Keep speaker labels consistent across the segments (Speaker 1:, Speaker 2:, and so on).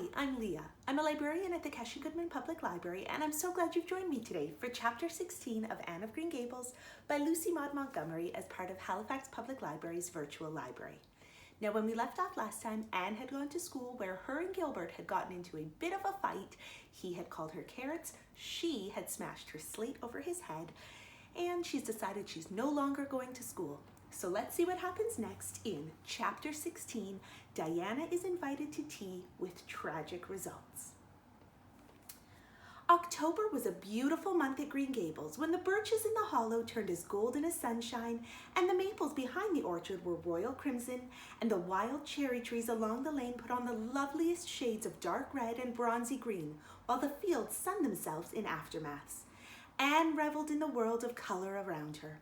Speaker 1: Hi, I'm Leah. I'm a librarian at the Keshe-Goodman Public Library, and I'm so glad you've joined me today for Chapter 16 of Anne of Green Gables by Lucy Maud Montgomery as part of Halifax Public Library's virtual library. Now, when we left off last time, Anne had gone to school where her and Gilbert had gotten into a bit of a fight. He had called her carrots, she had smashed her slate over his head, and she's decided she's no longer going to school. So let's see what happens next in Chapter 16, Diana is invited to tea with tragic results. October was a beautiful month at Green Gables when the birches in the hollow turned as golden as sunshine and the maples behind the orchard were royal crimson and the wild cherry trees along the lane put on the loveliest shades of dark red and bronzy green while the fields sunned themselves in aftermaths. Anne reveled in the world of color around her.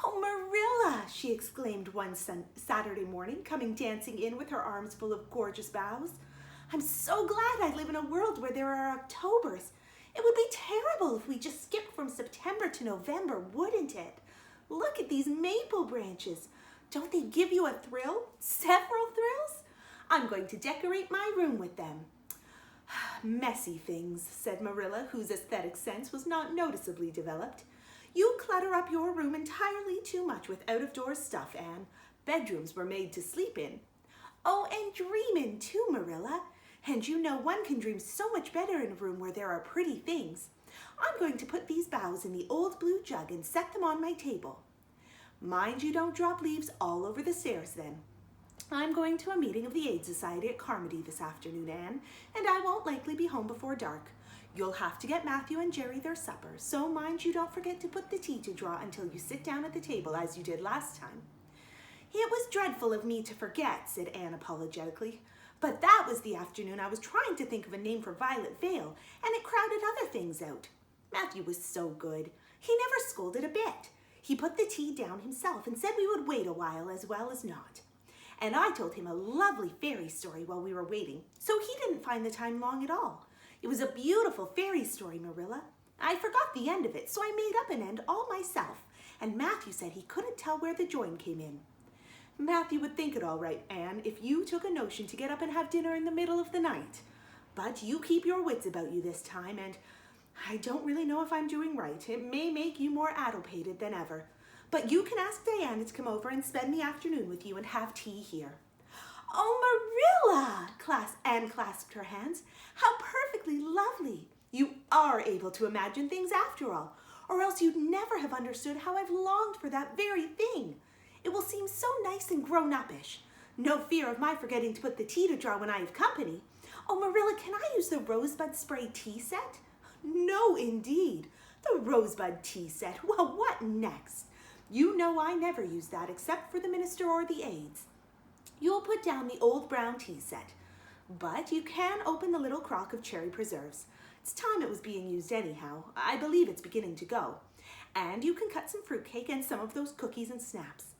Speaker 1: "Oh, Marilla," she exclaimed one Saturday morning, coming dancing in with her arms full of gorgeous boughs. "I'm so glad I live in a world where there are Octobers. It would be terrible if we just skipped from September to November, wouldn't it? Look at these maple branches. Don't they give you a thrill? Several thrills? I'm going to decorate my room with them." "Messy things," said Marilla, whose aesthetic sense was not noticeably developed. "You clutter up your room entirely too much with out-of-doors stuff, Anne. Bedrooms were made to sleep in." "Oh, and dream in too, Marilla. And you know one can dream so much better in a room where there are pretty things. I'm going to put these boughs in the old blue jug and set them on my table." "Mind you don't drop leaves all over the stairs then. I'm going to a meeting of the Aid Society at Carmody this afternoon, Anne, and I won't likely be home before dark. You'll have to get Matthew and Jerry their supper, so mind you don't forget to put the tea to draw until you sit down at the table as you did last time." "It was dreadful of me to forget," said Anne apologetically. "But that was the afternoon I was trying to think of a name for Violet Vale, and it crowded other things out. Matthew was so good. He never scolded a bit. He put the tea down himself and said we would wait a while as well as not. And I told him a lovely fairy story while we were waiting, so he didn't find the time long at all. It was a beautiful fairy story, Marilla. I forgot the end of it, so I made up an end all myself, and Matthew said he couldn't tell where the join came in." "Matthew would think it all right, Anne, if you took a notion to get up and have dinner in the middle of the night. But you keep your wits about you this time, and I don't really know if I'm doing right. It may make you more addlepated than ever. But you can ask Diana to come over and spend the afternoon with you and have tea here." "Oh, Marilla!" Anne clasped her hands. "How perfectly lovely! You are able to imagine things after all, or else you'd never have understood how I've longed for that very thing. It will seem so nice and grown-uppish. No fear of my forgetting to put the tea to draw when I have company. Oh, Marilla, can I use the rosebud spray tea set?" "No, indeed. The rosebud tea set. Well, what next? You know I never use that except for the minister or the aides. You'll put down the old brown tea set. But you can open the little crock of cherry preserves. It's time it was being used anyhow. I believe it's beginning to go. And you can cut some fruitcake and some of those cookies and snaps.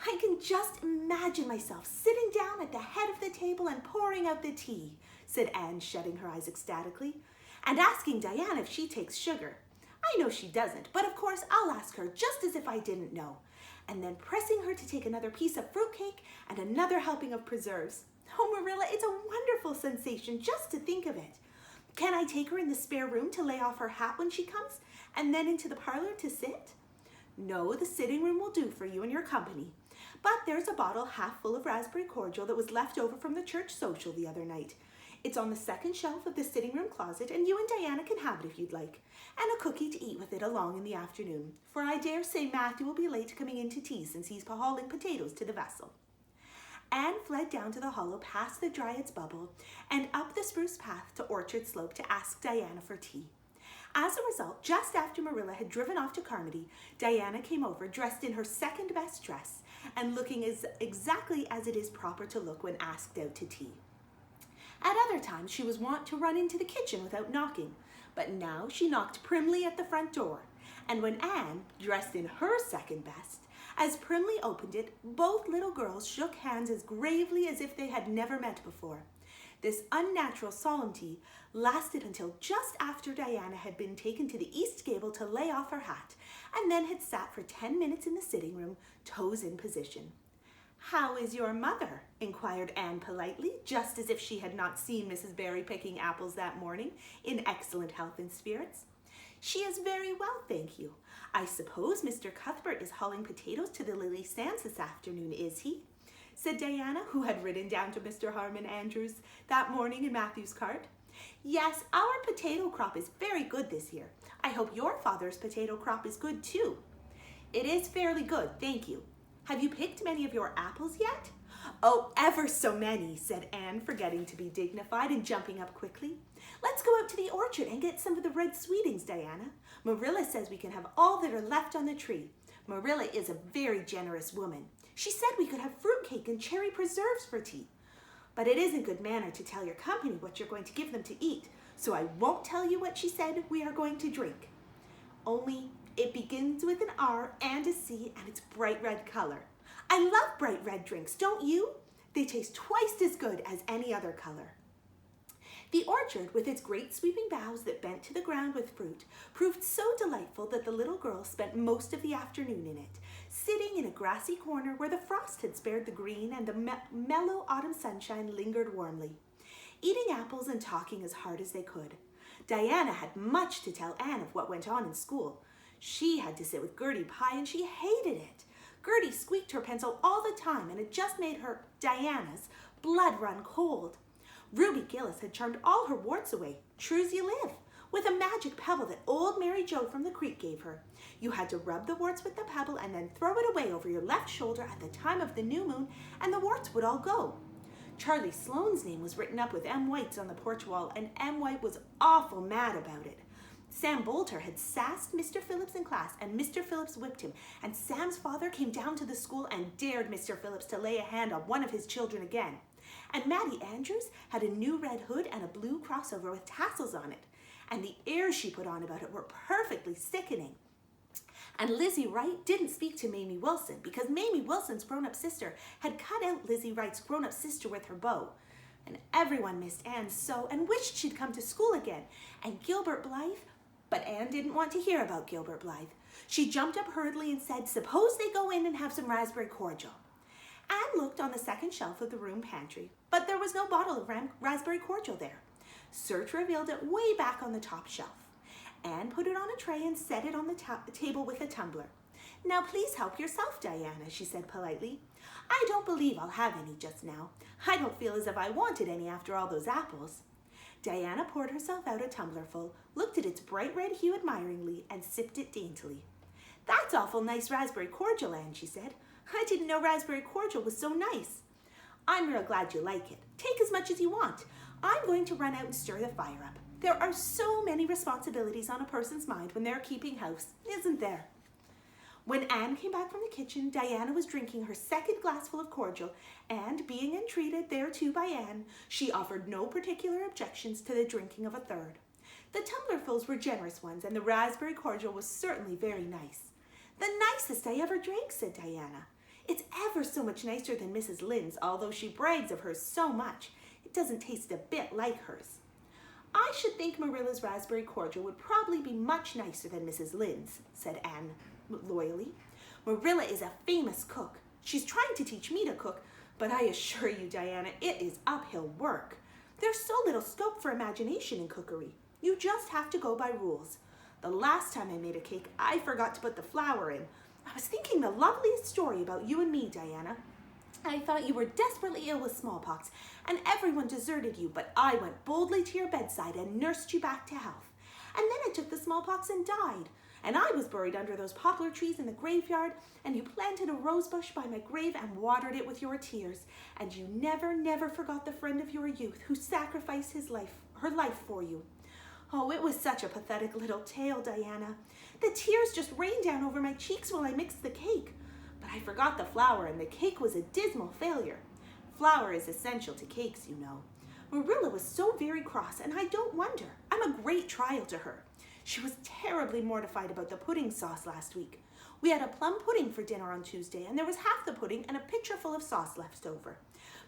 Speaker 1: I can just imagine myself sitting down at the head of the table and pouring out the tea," said Anne, shutting her eyes ecstatically, "and asking Diana if she takes sugar. I know she doesn't, but of course I'll ask her just as if I didn't know. And then pressing her to take another piece of fruitcake and another helping of preserves. Oh, Marilla, it's a wonderful sensation just to think of it. Can I take her in the spare room to lay off her hat when she comes, and then into the parlor to sit?" "No, the sitting room will do for you and your company. But there's a bottle half full of raspberry cordial that was left over from the church social the other night. It's on the second shelf of the sitting room closet, and you and Diana can have it if you'd like, and a cookie to eat with it along in the afternoon, for I dare say Matthew will be late coming in to tea since he's hauling potatoes to the vessel." Anne fled down to the hollow past the Dryad's Bubble and up the spruce path to Orchard Slope to ask Diana for tea. As a result, just after Marilla had driven off to Carmody, Diana came over dressed in her second best dress and looking exactly as it is proper to look when asked out to tea. At other times, she was wont to run into the kitchen without knocking, but now she knocked primly at the front door, and when Anne, dressed in her second best, as primly opened it, both little girls shook hands as gravely as if they had never met before. This unnatural solemnity lasted until just after Diana had been taken to the east gable to lay off her hat, and then had sat for 10 minutes in the sitting room, toes in position. "How is your mother?" inquired Anne politely, just as if she had not seen Mrs. Barry picking apples that morning, in excellent health and spirits. "She is very well, thank you. I suppose Mr. Cuthbert is hauling potatoes to the Lily Sands this afternoon, is he?" said Diana, who had ridden down to Mr. Harmon Andrews that morning in Matthew's cart. "Yes, our potato crop is very good this year. I hope your father's potato crop is good too." "It is fairly good, thank you. Have you picked many of your apples yet?" "Oh, ever so many," said Anne, forgetting to be dignified and jumping up quickly. "Let's go out to the orchard and get some of the red sweetings, Diana. Marilla says we can have all that are left on the tree. Marilla is a very generous woman. She said we could have fruitcake and cherry preserves for tea. But it isn't good manner to tell your company what you're going to give them to eat, so I won't tell you what she said we are going to drink. Only it begins with an R and a C and it's bright red color. I love bright red drinks, don't you? They taste twice as good as any other color." The orchard, with its great sweeping boughs that bent to the ground with fruit, proved so delightful that the little girls spent most of the afternoon in it, sitting in a grassy corner where the frost had spared the green and the mellow autumn sunshine lingered warmly, eating apples and talking as hard as they could. Diana had much to tell Anne of what went on in school. She had to sit with Gertie Pye and she hated it. Gertie squeaked her pencil all the time and it just made her, Diana's, blood run cold. Ruby Gillis had charmed all her warts away, true's you live, with a magic pebble that old Mary Joe from the creek gave her. You had to rub the warts with the pebble and then throw it away over your left shoulder at the time of the new moon and the warts would all go. Charlie Sloane's name was written up with M. White's on the porch wall and M. White was awful mad about it. Sam Bolter had sassed Mr. Phillips in class and Mr. Phillips whipped him and Sam's father came down to the school and dared Mr. Phillips to lay a hand on one of his children again. And Mattie Andrews had a new red hood and a blue crossover with tassels on it. And the airs she put on about it were perfectly sickening. And Lizzie Wright didn't speak to Mamie Wilson because Mamie Wilson's grown-up sister had cut out Lizzie Wright's grown-up sister with her bow. And everyone missed Anne so and wished she'd come to school again. And Gilbert Blythe, but Anne didn't want to hear about Gilbert Blythe. She jumped up hurriedly and said, "Suppose they go in and have some raspberry cordial." Anne looked on the second shelf of the room pantry, but there was no bottle of raspberry cordial there. Search revealed it way back on the top shelf. Anne put it on a tray and set it on the table with a tumbler. "Now please help yourself, Diana," she said politely. "I don't believe I'll have any just now. I don't feel as if I wanted any after all those apples." Diana poured herself out a tumblerful, looked at its bright red hue admiringly, and sipped it daintily. "That's awful nice raspberry cordial, Anne," she said. "I didn't know raspberry cordial was so nice." "I'm real glad you like it. Take as much as you want. I'm going to run out and stir the fire up. There are so many responsibilities on a person's mind when they're keeping house, isn't there?" When Anne came back from the kitchen, Diana was drinking her second glassful of cordial, and being entreated thereto by Anne, she offered no particular objections to the drinking of a third. The tumblerfuls were generous ones, and the raspberry cordial was certainly very nice. "The nicest I ever drank," said Diana. "It's ever so much nicer than Mrs. Lynde's, although she brags of hers so much. It doesn't taste a bit like hers." "I should think Marilla's raspberry cordial would probably be much nicer than Mrs. Lynde's," said Anne loyally. "Marilla is a famous cook. She's trying to teach me to cook, but I assure you, Diana, it is uphill work. There's so little scope for imagination in cookery. You just have to go by rules. The last time I made a cake, I forgot to put the flour in. I was thinking the loveliest story about you and me, Diana. I thought you were desperately ill with smallpox, and everyone deserted you, but I went boldly to your bedside and nursed you back to health. And then I took the smallpox and died, and I was buried under those poplar trees in the graveyard, and you planted a rose bush by my grave and watered it with your tears, and you never forgot the friend of your youth who sacrificed her life for you. Oh, it was such a pathetic little tale, Diana. The tears just rained down over my cheeks while I mixed the cake. But I forgot the flour, and the cake was a dismal failure. Flour is essential to cakes, you know. Marilla was so very cross, and I don't wonder. I'm a great trial to her. She was terribly mortified about the pudding sauce last week. We had a plum pudding for dinner on Tuesday, and there was half the pudding and a pitcher full of sauce left over.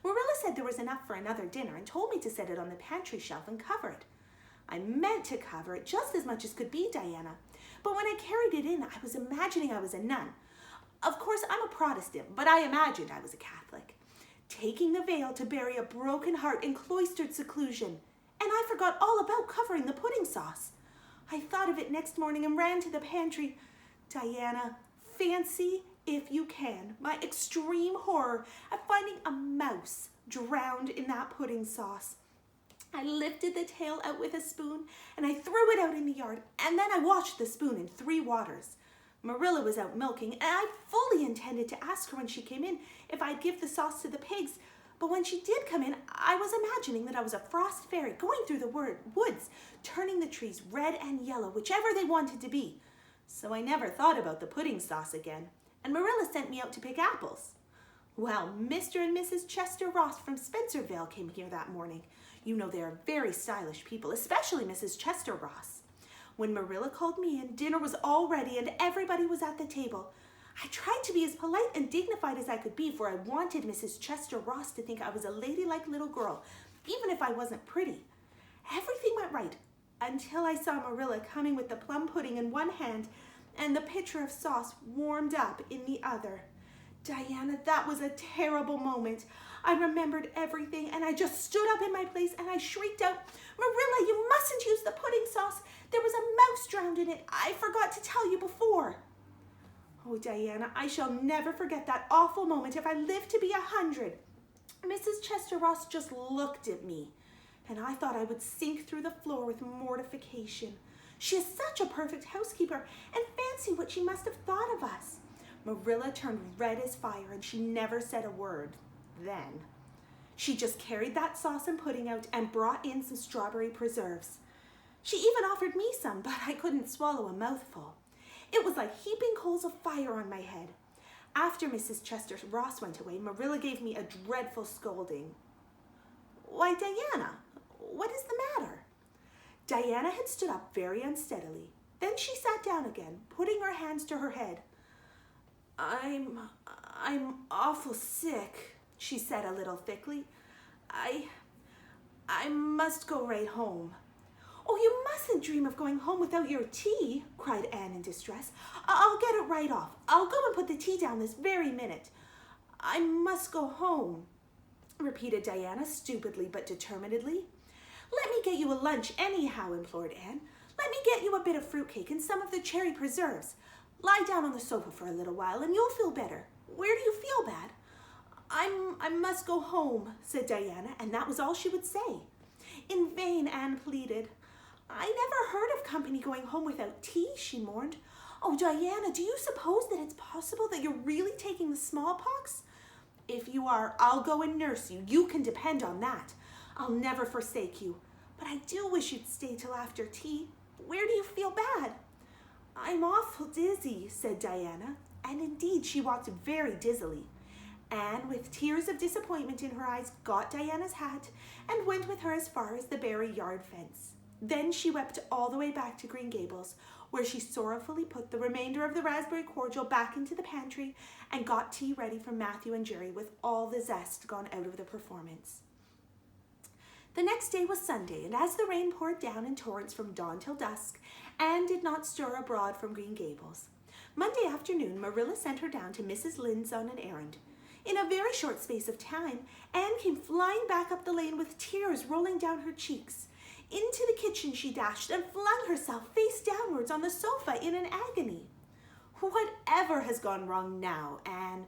Speaker 1: Marilla said there was enough for another dinner and told me to set it on the pantry shelf and cover it. I meant to cover it just as much as could be, Diana, but when I carried it in, I was imagining I was a nun. Of course, I'm a Protestant, but I imagined I was a Catholic. Taking the veil to bury a broken heart in cloistered seclusion, and I forgot all about covering the pudding sauce. I thought of it next morning and ran to the pantry. Diana, fancy, if you can, my extreme horror at finding a mouse drowned in that pudding sauce. I lifted the tail out with a spoon and I threw it out in the yard, and then I washed the spoon in 3 waters. Marilla was out milking, and I fully intended to ask her when she came in if I'd give the sauce to the pigs, but when she did come in, I was imagining that I was a frost fairy going through the woods, turning the trees red and yellow, whichever they wanted to be. So I never thought about the pudding sauce again, and Marilla sent me out to pick apples. Well, Mr. and Mrs. Chester Ross from Spencervale came here that morning. You know they are very stylish people, especially Mrs. Chester Ross. When Marilla called me in, dinner was all ready and everybody was at the table. I tried to be as polite and dignified as I could be, for I wanted Mrs. Chester Ross to think I was a ladylike little girl, even if I wasn't pretty. Everything went right until I saw Marilla coming with the plum pudding in one hand and the pitcher of sauce warmed up in the other. Diana, that was a terrible moment. I remembered everything, and I just stood up in my place and I shrieked out, "Marilla, you mustn't use the pudding sauce. There was a mouse drowned in it. I forgot to tell you before." Oh, Diana, I shall never forget that awful moment if I live to be 100. Mrs. Chester Ross just looked at me, and I thought I would sink through the floor with mortification. She is such a perfect housekeeper, and fancy what she must have thought of us. Marilla turned red as fire, and she never said a word then. She just carried that sauce and pudding out and brought in some strawberry preserves. She even offered me some, but I couldn't swallow a mouthful. It was like heaping coals of fire on my head. After Mrs. Chester Ross went away, Marilla gave me a dreadful scolding. "Why, Diana, what is the matter?" Diana had stood up very unsteadily. Then she sat down again, putting her hands to her head. I'm awful sick," she said a little thickly. I must go right home." "Oh, you mustn't dream of going home without your tea," cried Anne in distress. "I'll get it right off. I'll go and put the tea down this very minute." "I must go home," repeated Diana stupidly but determinedly. "Let me get you a lunch anyhow," implored Anne. "Let me get you a bit of fruitcake and some of the cherry preserves. Lie down on the sofa for a little while and you'll feel better. Where do you feel bad?" I must go home," said Diana, and that was all she would say. In vain Anne pleaded. "I never heard of company going home without tea," she mourned. "Oh, Diana, do you suppose that it's possible that you're really taking the smallpox? If you are, I'll go and nurse you. You can depend on that. I'll never forsake you. But I do wish you'd stay till after tea. Where do you feel bad?" "I'm awful dizzy," said Diana, and indeed she walked very dizzily. Anne, with tears of disappointment in her eyes, got Diana's hat and went with her as far as the Barry yard fence. Then she wept all the way back to Green Gables, where she sorrowfully put the remainder of the raspberry cordial back into the pantry and got tea ready for Matthew and Jerry with all the zest gone out of the performance. The next day was Sunday, and as the rain poured down in torrents from dawn till dusk, Anne did not stir abroad from Green Gables. Monday afternoon, Marilla sent her down to Mrs. Lynde's on an errand. In a very short space of time, Anne came flying back up the lane with tears rolling down her cheeks. Into the kitchen she dashed and flung herself face downwards on the sofa in an agony. "Whatever has gone wrong now, Anne?"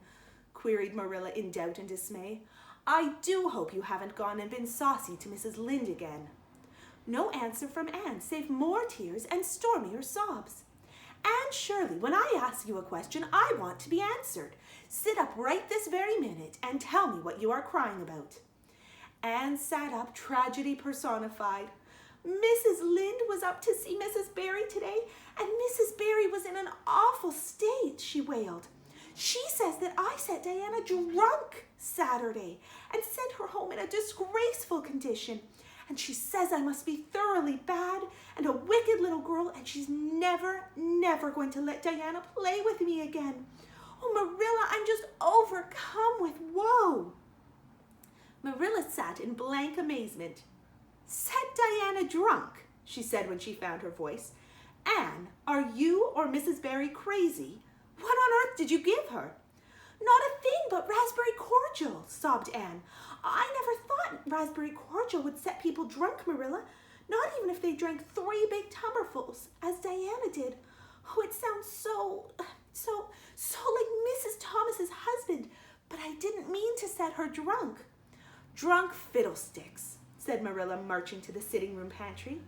Speaker 1: queried Marilla in doubt and dismay. "I do hope you haven't gone and been saucy to Mrs. Lynde again." No answer from Anne, save more tears and stormier sobs. "Anne Shirley, when I ask you a question, I want to be answered. Sit up right this very minute and tell me what you are crying about." Anne sat up, tragedy personified. "Mrs. Lynde was up to see Mrs. Barry today, and Mrs. Barry was in an awful state," she wailed. "She says that I set Diana drunk Saturday and sent her home in a disgraceful condition. And she says I must be thoroughly bad and a wicked little girl, and she's never going to let Diana play with me again. Oh, Marilla, I'm just overcome with woe." Marilla sat in blank amazement. "Set Diana drunk?" she said when she found her voice. "Anne, are you or Mrs. Barry crazy? What on earth did you give her? Not a thing but raspberry cordial, sobbed Anne. I never thought raspberry cordial would set people drunk, Marilla. Not even if they drank 3 big tumblerfuls, as Diana did. Oh, it sounds so like Mrs. Thomas's husband, but I didn't mean to set her drunk. Drunk fiddlesticks, said Marilla, marching to the sitting room pantry.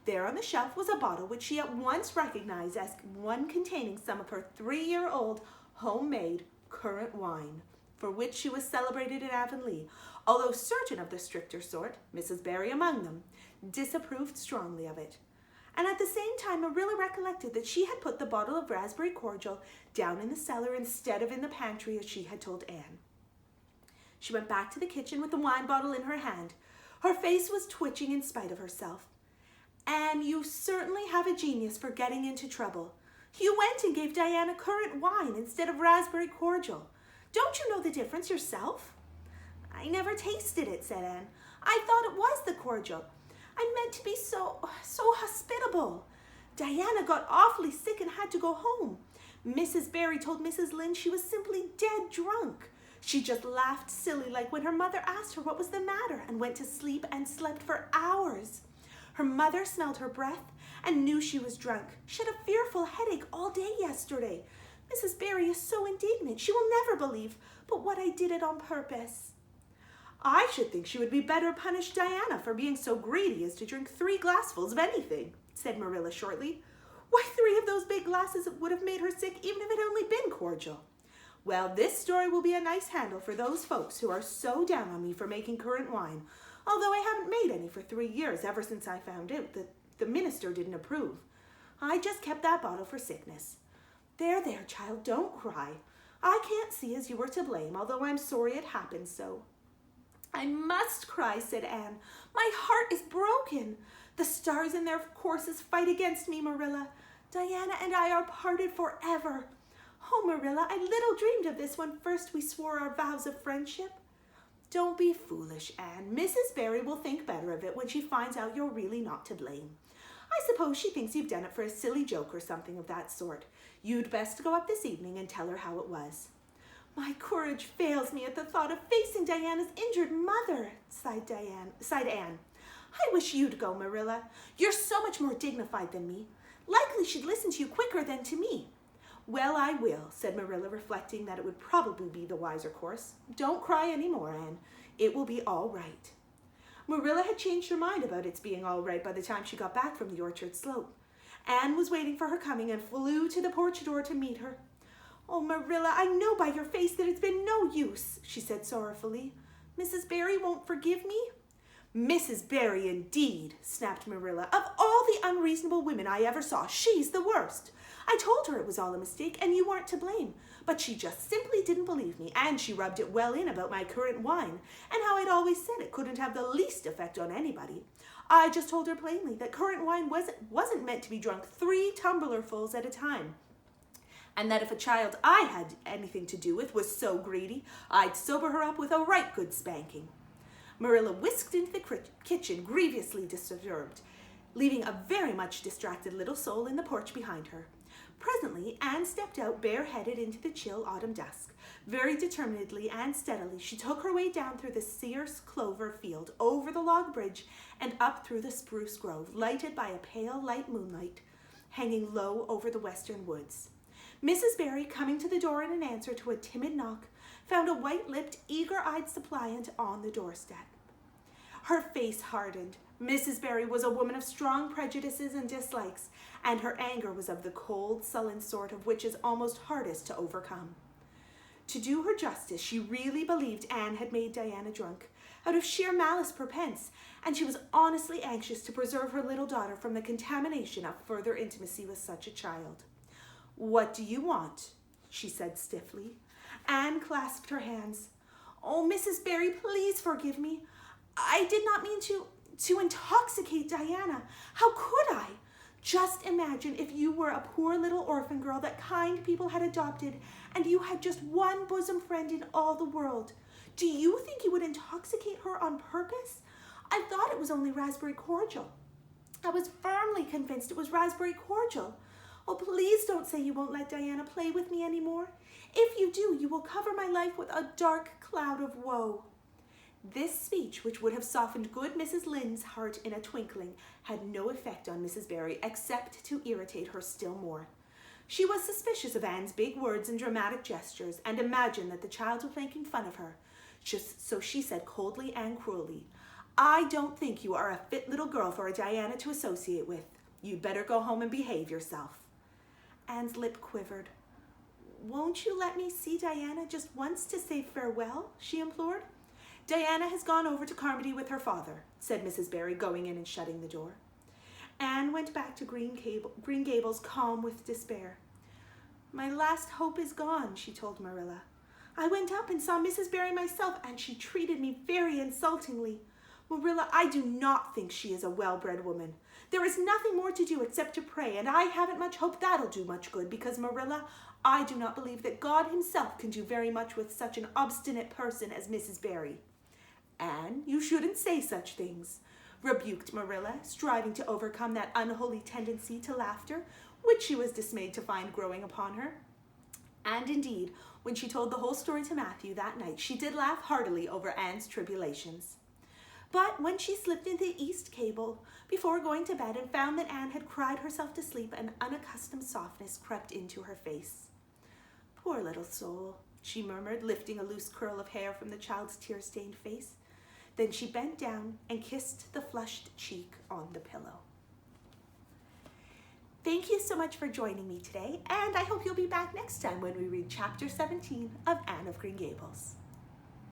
Speaker 1: There on the shelf was a bottle which she at once recognized as one containing some of her 3-year-old homemade currant wine, for which she was celebrated in Avonlea, although certain of the stricter sort, Mrs. Barry among them, disapproved strongly of it. And at the same time Marilla recollected that she had put the bottle of raspberry cordial down in the cellar instead of in the pantry as she had told Anne. She went back to the kitchen with the wine bottle in her hand. Her face was twitching in spite of herself. Anne, you certainly have a genius for getting into trouble. You went and gave Diana currant wine instead of raspberry cordial. Don't you know the difference yourself? I never tasted it, said Anne. I thought it was the cordial. I meant to be so hospitable. Diana got awfully sick and had to go home. Mrs. Barry told Mrs. Lynde she was simply dead drunk. She just laughed silly like when her mother asked her what was the matter and went to sleep and slept for hours. Her mother smelled her breath and knew she was drunk. She had a fearful headache all day yesterday. Mrs. Barry is so indignant. She will never believe but what I did it on purpose. I should think she would be better punish Diana for being so greedy as to drink 3 glassfuls of anything, said Marilla shortly. Why, 3 of those big glasses would have made her sick even if it had only been cordial. Well, this story will be a nice handle for those folks who are so down on me for making currant wine, although I haven't made any for 3 years ever since I found out that the minister didn't approve. I just kept that bottle for sickness. There, child, don't cry. I can't see as you were to blame, although I'm sorry it happened so. I must cry, said Anne. My heart is broken. The stars in their courses fight against me, Marilla. Diana and I are parted forever. Oh, Marilla, I little dreamed of this when first we swore our vows of friendship. Don't be foolish, Anne. Mrs. Barry will think better of it when she finds out you're really not to blame. I suppose she thinks you've done it for a silly joke or something of that sort. You'd best go up this evening and tell her how it was. My courage fails me at the thought of facing Diana's injured mother, sighed Anne. I wish you'd go, Marilla. You're so much more dignified than me. Likely she'd listen to you quicker than to me. Well, I will, said Marilla, reflecting that it would probably be the wiser course. Don't cry any more, Anne. It will be all right. Marilla had changed her mind about its being all right by the time she got back from the orchard slope. Anne was waiting for her coming and flew to the porch door to meet her. Oh, Marilla, I know by your face that it's been no use, she said sorrowfully. Mrs. Barry won't forgive me? Mrs. Barry, indeed, snapped Marilla. Of all the unreasonable women I ever saw, she's the worst. I told her it was all a mistake and you weren't to blame, but she just simply didn't believe me, and she rubbed it well in about my currant wine and how I'd always said it couldn't have the least effect on anybody. I just told her plainly that currant wine wasn't meant to be drunk 3 tumblerfuls at a time, and that if a child I had anything to do with was so greedy, I'd sober her up with a right good spanking. Marilla whisked into the kitchen, grievously disturbed, leaving a very much distracted little soul in the porch behind her. Presently, Anne stepped out bareheaded into the chill autumn dusk. Very determinedly and steadily, she took her way down through the sere clover field, over the log bridge, and up through the spruce grove, lighted by a pale light moonlight hanging low over the western woods. Mrs. Barry, coming to the door in an answer to a timid knock, found a white-lipped, eager-eyed suppliant on the doorstep. Her face hardened. Mrs. Barry was a woman of strong prejudices and dislikes, and her anger was of the cold, sullen sort of which is almost hardest to overcome. To do her justice, she really believed Anne had made Diana drunk, out of sheer malice prepense, and she was honestly anxious to preserve her little daughter from the contamination of further intimacy with such a child. What do you want? She said stiffly. Anne clasped her hands. Oh, Mrs. Barry, please forgive me. I did not mean to intoxicate Diana. How could I? Just imagine if you were a poor little orphan girl that kind people had adopted and you had just one bosom friend in all the world. Do you think you would intoxicate her on purpose? I thought it was only raspberry cordial. I was firmly convinced it was raspberry cordial. Oh, please don't say you won't let Diana play with me anymore. If you do, you will cover my life with a dark cloud of woe." This speech, which would have softened good Mrs. Lynde's heart in a twinkling, had no effect on Mrs. Barry except to irritate her still more. She was suspicious of Anne's big words and dramatic gestures, and imagined that the child was making fun of her. So she said coldly and cruelly, "I don't think you are a fit little girl for a Diana to associate with. You'd better go home and behave yourself." Anne's lip quivered. "Won't you let me see Diana just once to say farewell?" she implored. "Diana has gone over to Carmody with her father," said Mrs. Barry, going in and shutting the door. Anne went back to Green Gables calm with despair. "My last hope is gone," she told Marilla. "I went up and saw Mrs. Barry myself, and she treated me very insultingly. Marilla, I do not think she is a well-bred woman. There is nothing more to do except to pray, and I haven't much hope that'll do much good, because, Marilla, I do not believe that God himself can do very much with such an obstinate person as Mrs. Barry." "Anne, you shouldn't say such things," rebuked Marilla, striving to overcome that unholy tendency to laughter, which she was dismayed to find growing upon her. And indeed, when she told the whole story to Matthew that night, she did laugh heartily over Anne's tribulations. But when she slipped into the east gable before going to bed and found that Anne had cried herself to sleep, an unaccustomed softness crept into her face. "Poor little soul," she murmured, lifting a loose curl of hair from the child's tear-stained face. Then she bent down and kissed the flushed cheek on the pillow. Thank you so much for joining me today, and I hope you'll be back next time when we read Chapter 17 of Anne of Green Gables.